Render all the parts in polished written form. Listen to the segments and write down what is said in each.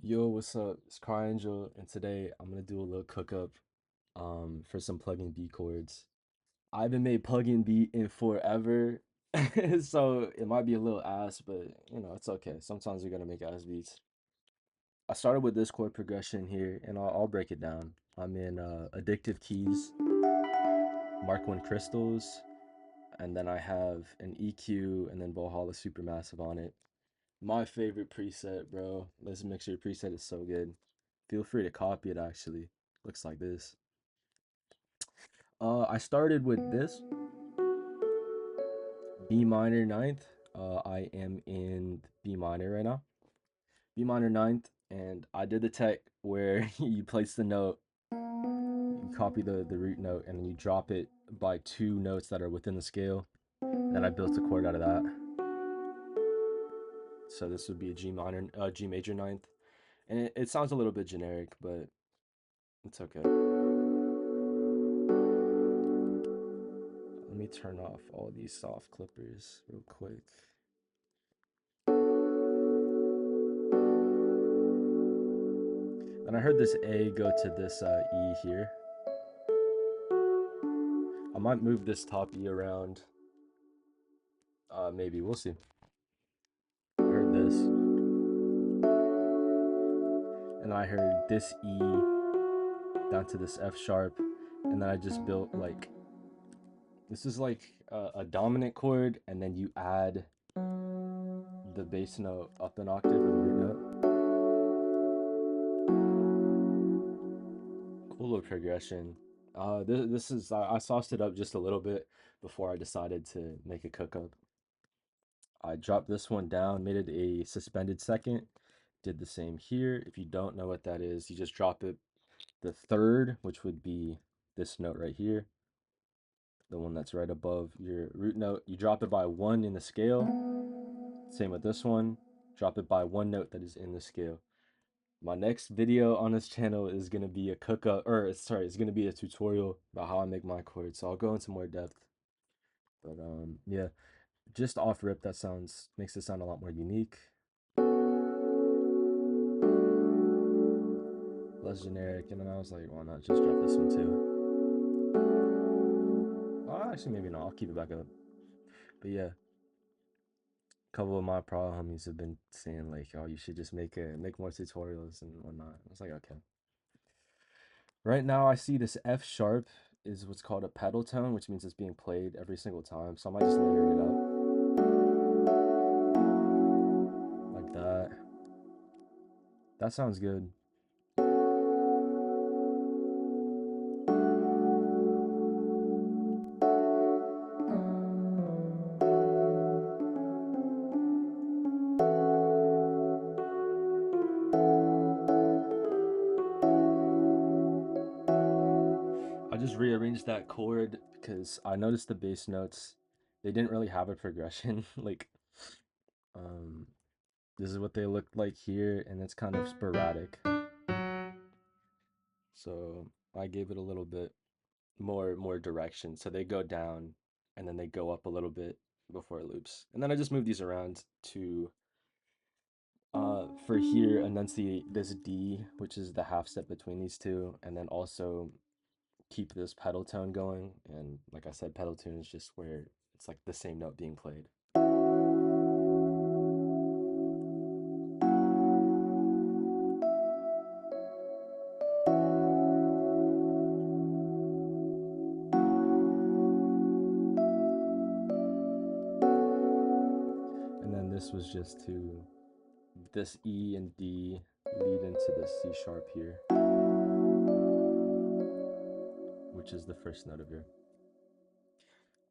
Yo, what's up? It's cryangel, and today I'm gonna do a little cookup for some pluggnb chords. I haven't made pluggnb in forever, so it might be a little ass, but it's okay. Sometimes you're gonna make ass beats. I started with this chord progression here, and I'll break it down. I'm in addictive keys, Mark 1 crystals, and then I have an EQ and then Valhalla Supermassive on it. My favorite preset, bro. This mixer preset is so good. Feel free to copy it actually. Looks like this. I started with this B minor ninth. I am in B minor right now. B minor ninth, and I did the tech where you place the note, you copy the root note, and then you drop it by two notes that are within the scale. Then I built a chord out of that. So this would be a G major ninth, and it sounds a little bit generic, but it's okay. Let me turn off all these soft clippers real quick. And I heard this A go to this E here. I might move this top E around. Maybe, we'll see. I heard this. And I heard this E down to this F sharp. And then I just built like, this is like a dominant chord, and then you add the bass note up an octave with the root note. Cool little progression. This is, I sauced it up just a little bit before I decided to make a cookup. I dropped this one down, made it a suspended second, did the same here. If you don't know what that is, you just drop it the third, which would be this note right here, the one that's right above your root note. You drop it by one in the scale. Same with this one, drop it by one note that is in the scale. My next video on this channel is going to be a cookup, or sorry, it's going to be a tutorial about how I make my chords, so I'll go into more depth. But yeah, just off rip, that makes it sound a lot more unique, less generic. And then I was like, why not just drop this one too? Oh, actually, maybe not. I'll keep it back up. But yeah, a couple of my pro homies have been saying like, oh, you should just make more tutorials and whatnot. I was like, okay. Right now, I see this F sharp is what's called a pedal tone, which means it's being played every single time. So I might just layer it up like that. That sounds good. I just rearranged that chord because I noticed the bass notes, they didn't really have a progression. Like, this is what they looked like here, and it's kind of sporadic. So I gave it a little bit more direction. So they go down and then they go up a little bit before it loops. And then I just move these around to for here enunciate this D, which is the half step between these two, and then also keep this pedal tone going. And like I said, pedal tune is just where it's like the same note being played. And then this was just to this E and D lead into this C sharp here, which is the first note of here.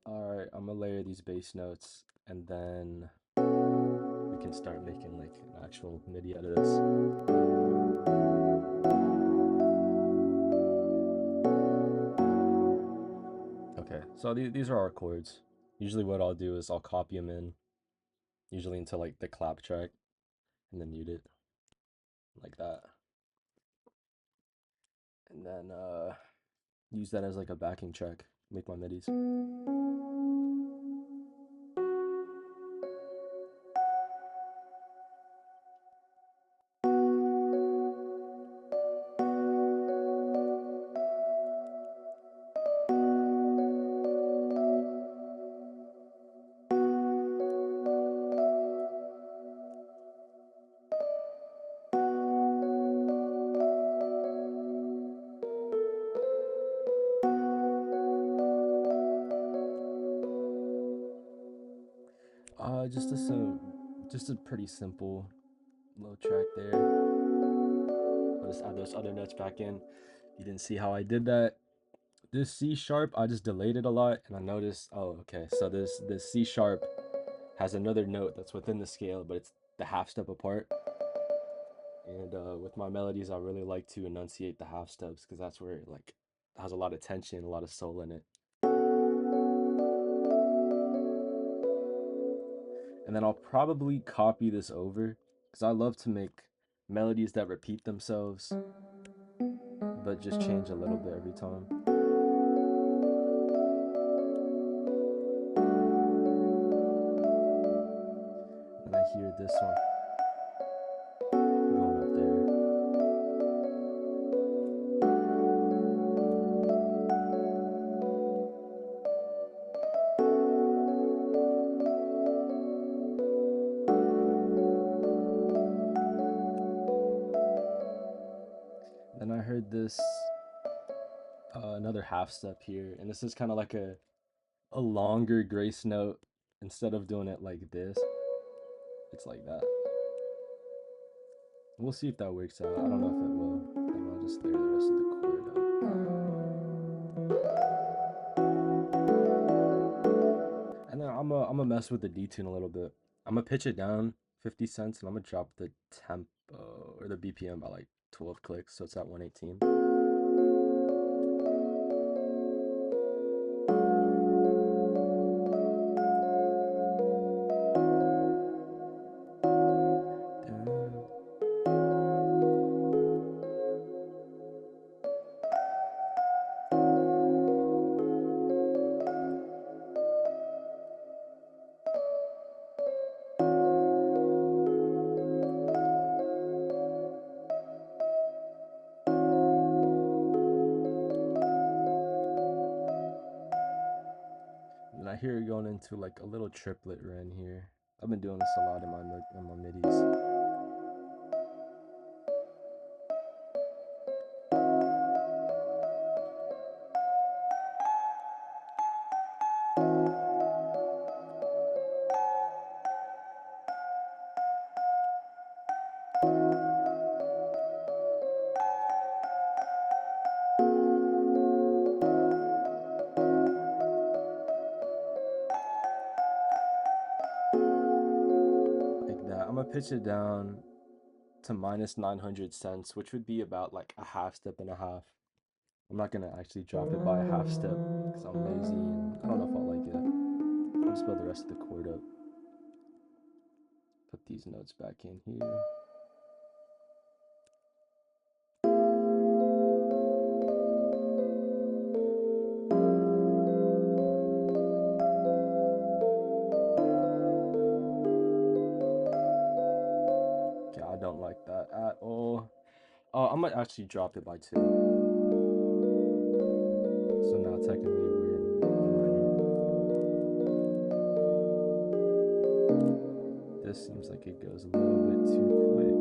Alright, I'm gonna layer these bass notes, and then we can start making like an actual MIDI out of this. Okay, so these are our chords. Usually what I'll do is I'll copy them in, usually into like the clap track, and then mute it like that. And then use that as like a backing track, make my midis. Just a pretty simple little track there. I'll just add those other notes back in. You didn't see how I did that. This C sharp, I just delayed it a lot, and I noticed, oh, okay, so this C sharp has another note that's within the scale, but it's the half step apart. And with my melodies, I really like to enunciate the half steps because that's where it like has a lot of tension, a lot of soul in it. And then I'll probably copy this over because I love to make melodies that repeat themselves, but just change a little bit every time. And I hear this one going up there. Then I heard this another half step here, and this is kind of like a longer grace note. Instead of doing it like this, it's like that. We'll see if that works out. I don't know if it will. Then I'll just layer the rest of the chord up. And then I'm gonna mess with the detune a little bit. I'm gonna pitch it down 50 cents, and I'm gonna drop the tempo or the BPM by like 12 clicks, so it's at 118. And I hear it going into like a little triplet run here. I've been doing this a lot in my midis. Like that. I'm gonna pitch it down to minus 900 cents, which would be about like a half step and a half. I'm not gonna actually drop it by a half step because I'm lazy and I don't know if I'll like it. I'll just build the rest of the chord up. Put these notes back in here. Okay, I don't like that at all. I might actually drop it by 2. So now technically we're in minor. This seems like it goes a little bit too quick.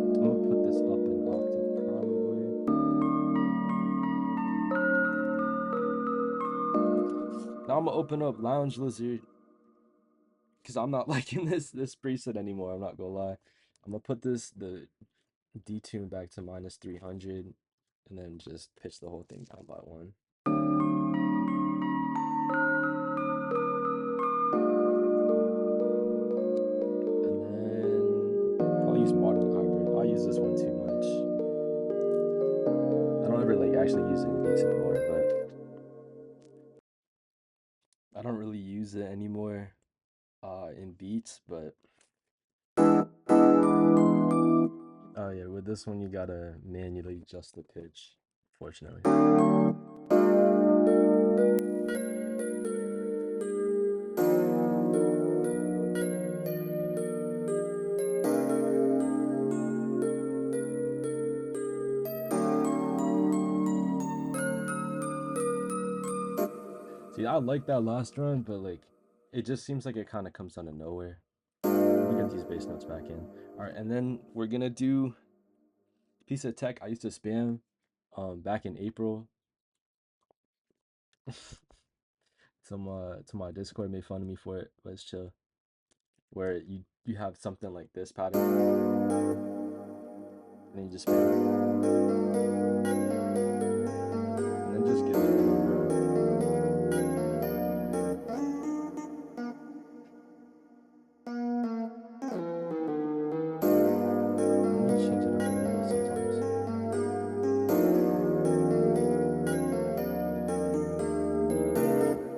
I'm gonna put this up an octave probably. Now I'm gonna open up Lounge Lizard because I'm not liking this preset anymore. I'm not gonna lie. I'm gonna put the detune back to minus 300 and then just pitch the whole thing down by 1. And then I'll use modern hybrid. I use this one too much. I don't ever like actually use it in beats anymore, but I don't really use it anymore in beats, but oh yeah, with this one you gotta manually adjust the pitch, fortunately. I like that last run, but like it just seems like it kind of comes out of nowhere. Let me get these bass notes back in. All right, and then we're gonna do a piece of tech I used to spam back in April. To my Discord made fun of me for it, but it's chill. Where you have something like this pattern, and then you just spam, and then just give it rhythm, bro. Let me change it up a little bit sometimes. Pitch it up too. And then tempo up to 124.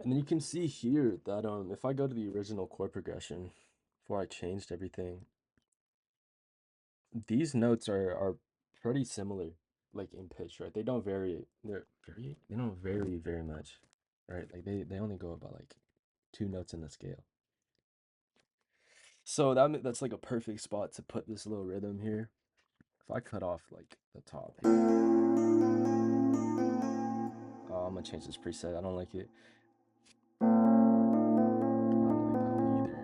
And then you can see here that if I go to the original chord progression before I changed everything, these notes are pretty similar, like in pitch, right? They don't vary. They don't vary very much, right? Like they only go about like 2 notes in the scale. So that's like a perfect spot to put this little rhythm here. If I cut off like the top here, oh, I'm gonna change this preset. I don't like it. I don't like that one either.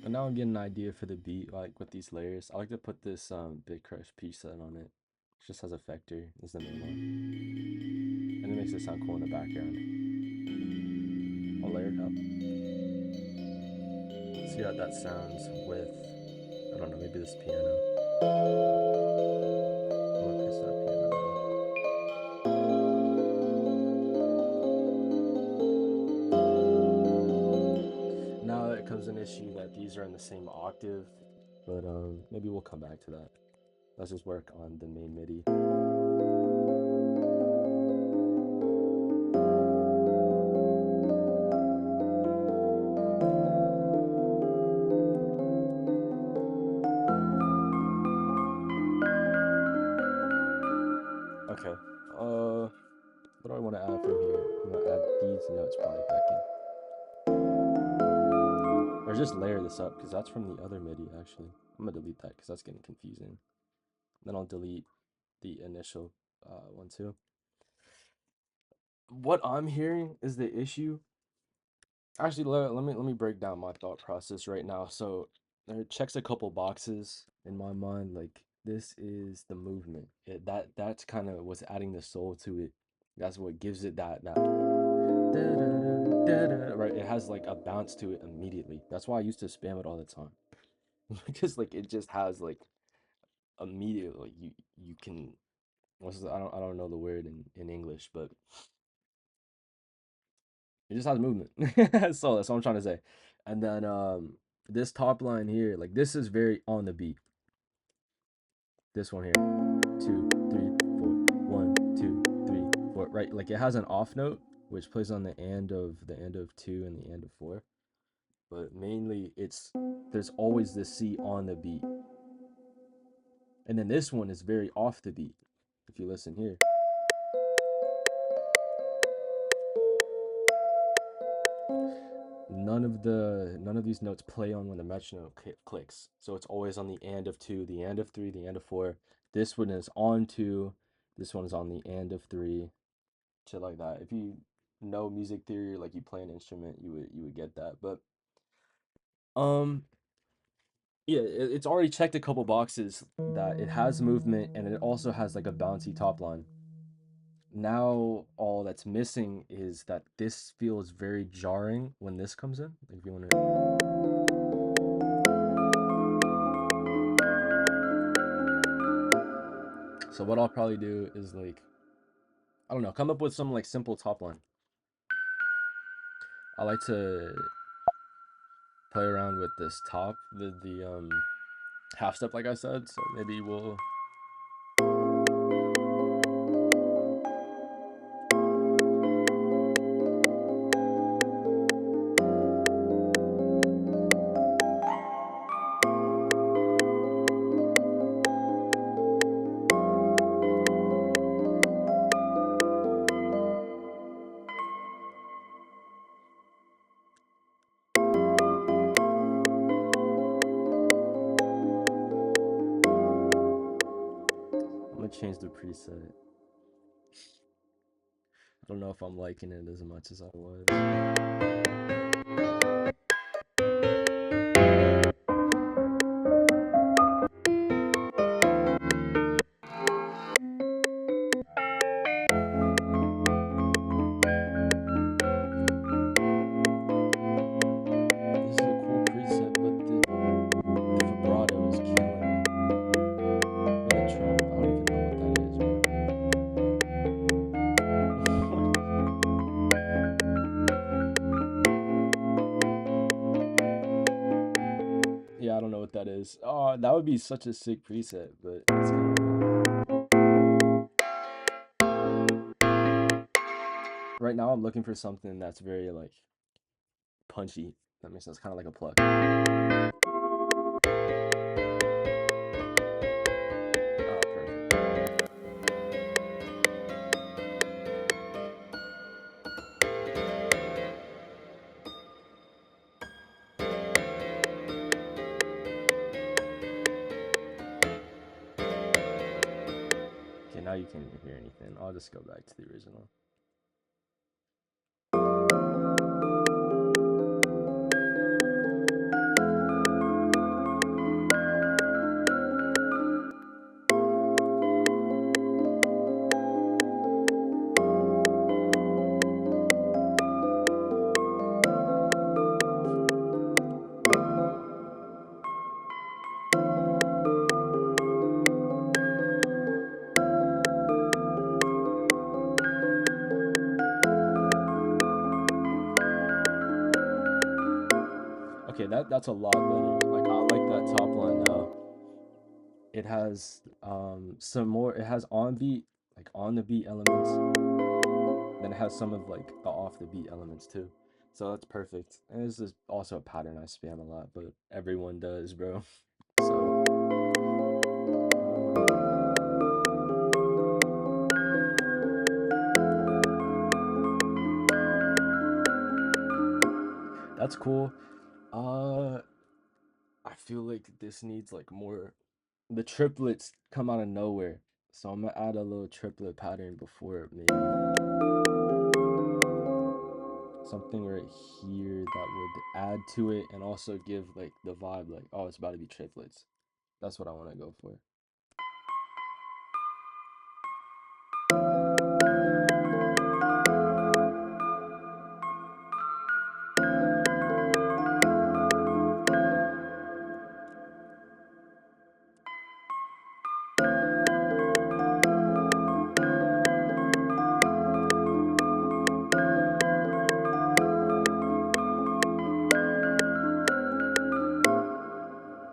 And now I'm getting an idea for the beat, like with these layers. I like to put this Big Crush preset on it. It just has a vector is the main one, and it makes it sound cool in the background. I'll layer it up. See how that sounds with, I don't know, maybe this piano. I'm gonna pitch that piano down. Now it comes an issue that these are in the same octave, but maybe we'll come back to that. Let's just work on the main MIDI. Okay. What do I want to add from here? I'm gonna add these notes probably back in. Or just layer this up, because that's from the other MIDI, actually. I'm gonna delete that, because that's getting confusing. Then I'll delete the initial one, too. What I'm hearing is the issue. Actually, let me break down my thought process right now. So it checks a couple boxes in my mind. Like this is the movement. That's kind of what's adding the soul to it. That's what gives it that right. It has like a bounce to it immediately. That's why I used to spam it all the time because like it just has like immediate like you can. I don't know the word in English, but it just has movement. So that's what I'm trying to say. And then this top line here, like this is very on the beat. This one here. 2, 3, 4. 1, 2, 3, 4. Right? Like it has an off note, which plays on the end of 2 and the end of 4. But mainly there's always this C on the beat. And then this one is very off the beat. If you listen here. None of these notes play on when the metronome clicks. So it's always on the and of 2, the and of 3, the and of 4. This one is on 2. This one is on the and of 3. Shit like that. If you know music theory, like you play an instrument, you would get that. But um yeah, it's already checked a couple boxes that it has movement and it also has like a bouncy top line. Now all that's missing is that this feels very jarring when this comes in. Like if you want to. So what I'll probably do is like, I don't know, come up with some like simple top line. I like to play around with this top, the half step, like I said. So maybe we'll. I'm gonna change the preset. I don't know if I'm liking it as much as I was. This is a cool preset, but the vibrato is killing me. Or the tremolo. I don't even know what that is, bro. Yeah, I don't know what that is. Oh, that would be such a sick preset, but it's kind of right now. I'm looking for something that's very like punchy. That makes sense. Kind of like a pluck. Perfect. Okay, now you can't even hear anything. I'll just go back to the original. Okay, that's a lot better. Like I like that top line now. It has some more. It has on beat, like on the beat elements. Then it has some of like the off the beat elements too. So that's perfect. And this is also a pattern I spam a lot, but everyone does, bro. So that's cool. Uh, I feel like this needs like more. The triplets come out of nowhere, so I'm gonna add a little triplet pattern before maybe something right here that would add to it and also give like the vibe like, oh, it's about to be triplets. That's what I want to go for.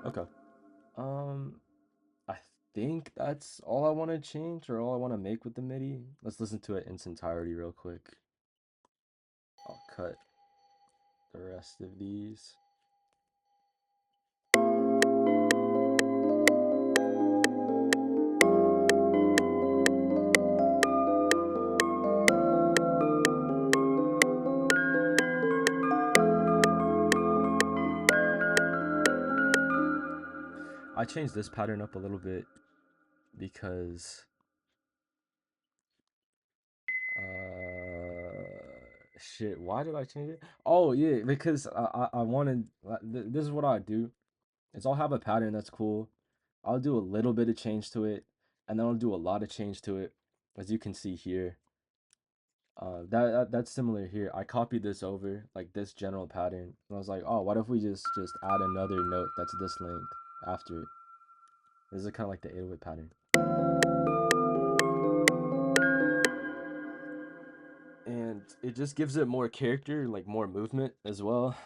Okay. Um, I think that's all I want to change or all I want to make with the MIDI. Let's listen to it in its entirety real quick. I'll cut the rest of these. I changed this pattern up a little bit because shit, why did I change it? Oh yeah, because I wanted this is what I do. Is I'll have a pattern that's cool. I'll do a little bit of change to it, and then I'll do a lot of change to it, as you can see here. That's similar here. I copied this over, like this general pattern, and I was like, oh, what if we just add another note that's this length after it? This is kind of like the 808 pattern. And it just gives it more character, like more movement as well.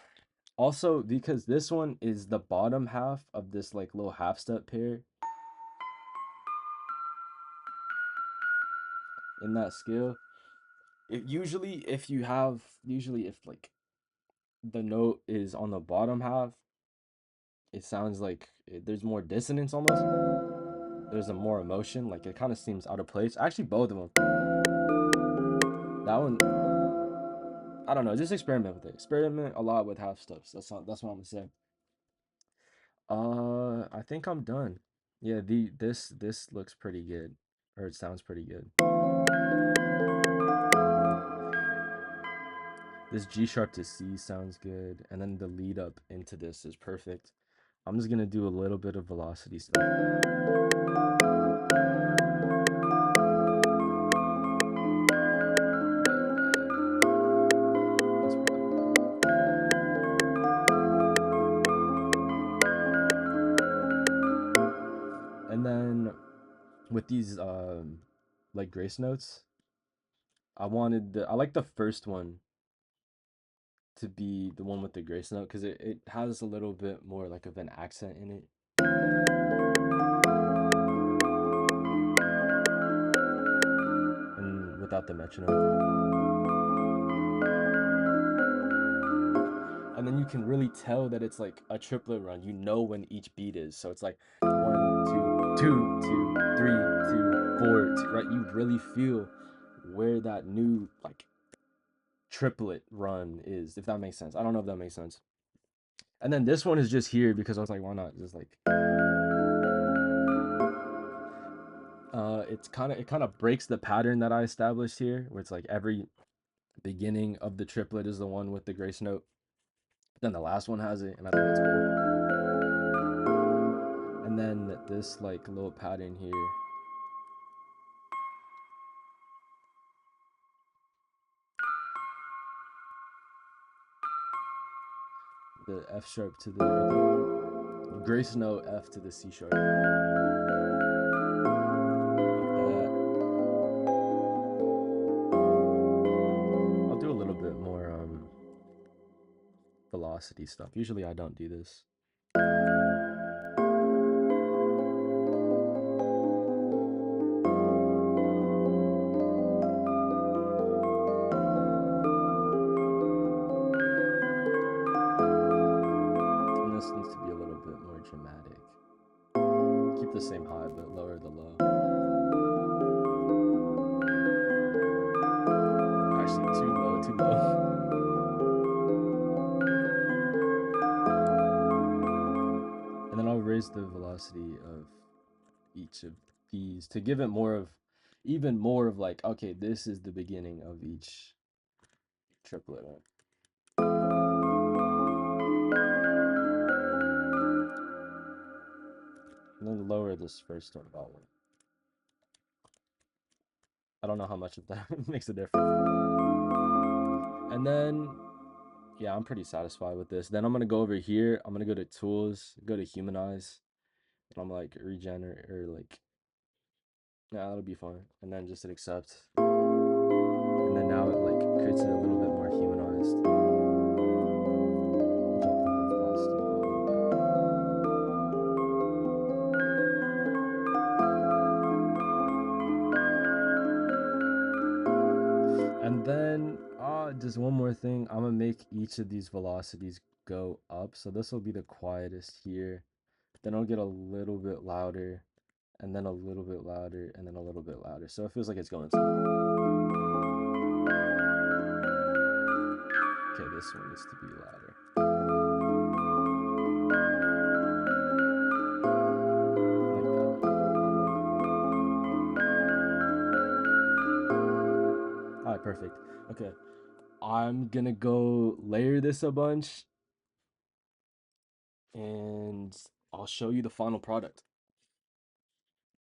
Also, because this one is the bottom half of this like little half step pair in that scale. Usually if like the note is on the bottom half, it sounds like there's more dissonance almost. There's a more emotion, like it kind of seems out of place. Actually, both of them. That one, I don't know. Just experiment with it. Experiment a lot with half steps. That's what I'm gonna say. I think I'm done. Yeah, this looks pretty good, or it sounds pretty good. This G sharp to C sounds good, and then the lead up into this is perfect. I'm just gonna do a little bit of velocity stuff. That's probably better. And then with these like grace notes, I like the first one to be the one with the grace note because it has a little bit more like of an accent in it. And without the metronome. And then you can really tell that it's like a triplet run. You know when each beat is. So it's like 1, 2, 2, 2, 3, 2, 4, 2, right? You really feel where that new like triplet run is, if that makes sense. I don't know if that makes sense. And then this one is just here because I was like, why not? Just like it kind of breaks the pattern that I established here, where it's like every beginning of the triplet is the one with the grace note. Then the last one has it, and I think that's cool. And then this like little pattern here. The F sharp to the grace note F to the C sharp. Like that. I'll do a little bit more velocity stuff. Usually I don't do this. And this needs to be a little bit more dramatic. Keep the same high but lower the low. Actually too low, too low. And then I'll raise the velocity of each of these to give it even more of like, okay, this is the beginning of each triplet. And then lower this first one about one. I don't know how much of that makes a difference. And then, yeah, I'm pretty satisfied with this. Then I'm gonna go over here. I'm gonna go to tools, go to humanize, and I'm like regenerate or like, yeah, that'll be fine. And then just hit accept. And then now it like creates it a little bit more humanized. Drop the velocity a little bit. And then just one more thing. I'm gonna make each of these velocities go up. So this will be the quietest here. Then I'll get a little bit louder, and then a little bit louder, and then a little bit louder. So it feels like it's going somewhere. Okay, this one needs to be louder. Like that. Alright, perfect. Okay. I'm gonna go layer this a bunch, and I'll show you the final product.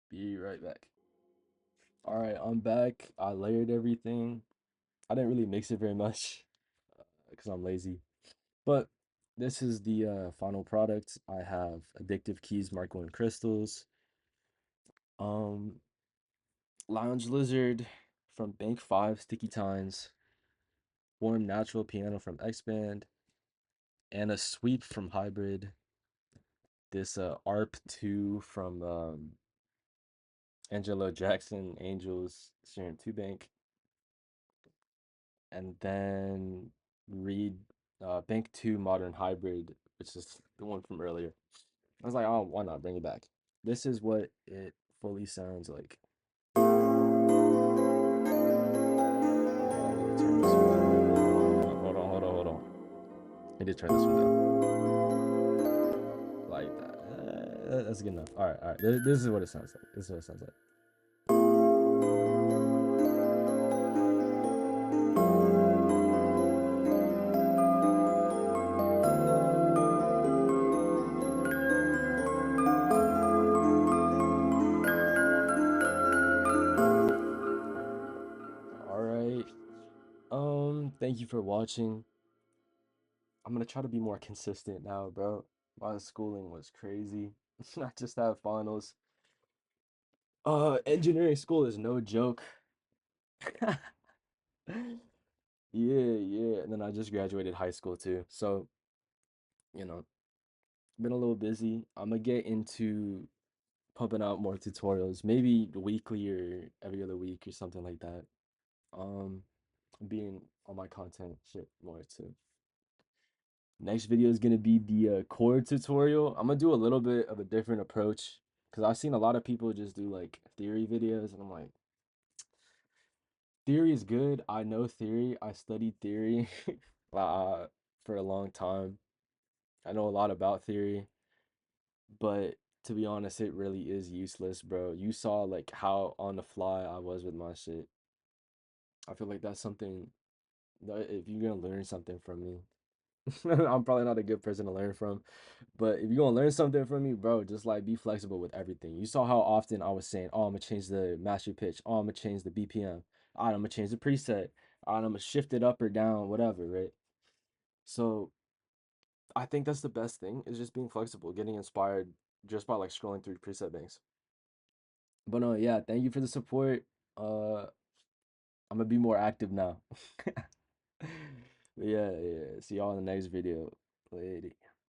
Be right back. Alright, I'm back. I layered everything. I didn't really mix it very much because I'm lazy. But this is the final product. I have Addictive Keys Mark 1 crystals, um, Lounge Lizard from Bank 5 Sticky Tines, Transform Natural Piano from X-Band, and a Sweep from Hybrid. This ARP 2 from Angelo Jackson, Angels, Sharon 2 Bank, and then Reed Bank 2 Modern Hybrid, which is the one from earlier. I was like, oh, why not bring it back? This is what it fully sounds like. Let me turn this one down. Hold on. I need to turn this one down. Like that. That's good enough. All right. This is what it sounds like. This is what it sounds like. All right. Thank you for watching. I'm gonna try to be more consistent now, bro. My schooling was crazy. I just have finals. Engineering school is no joke. Yeah. And then I just graduated high school too. So, you know, been a little busy. I'm gonna get into pumping out more tutorials, maybe weekly or every other week or something like that. Um, being on my content shit more too. Next video is gonna be the chord tutorial. I'm gonna do a little bit of a different approach because I've seen a lot of people just do like theory videos, and I'm like, theory is good. I know theory. I studied theory uh, for a long time. I know a lot about theory, but to be honest, it really is useless, bro. You saw like how on the fly I was with my shit. I feel like that's something that if you're gonna learn something from me, I'm probably not a good person to learn from, but if you're gonna learn something from me, bro, just like be flexible with everything. You saw how often I was saying, "Oh, I'm gonna change the master pitch. Oh, I'm gonna change the BPM. All right, I'm gonna change the preset. All right, I'm gonna shift it up or down, whatever." Right? So I think that's the best thing is just being flexible, getting inspired just by like scrolling through preset banks. But no, yeah, thank you for the support. Uh, I'm gonna be more active now. But yeah. See y'all in the next video. Later.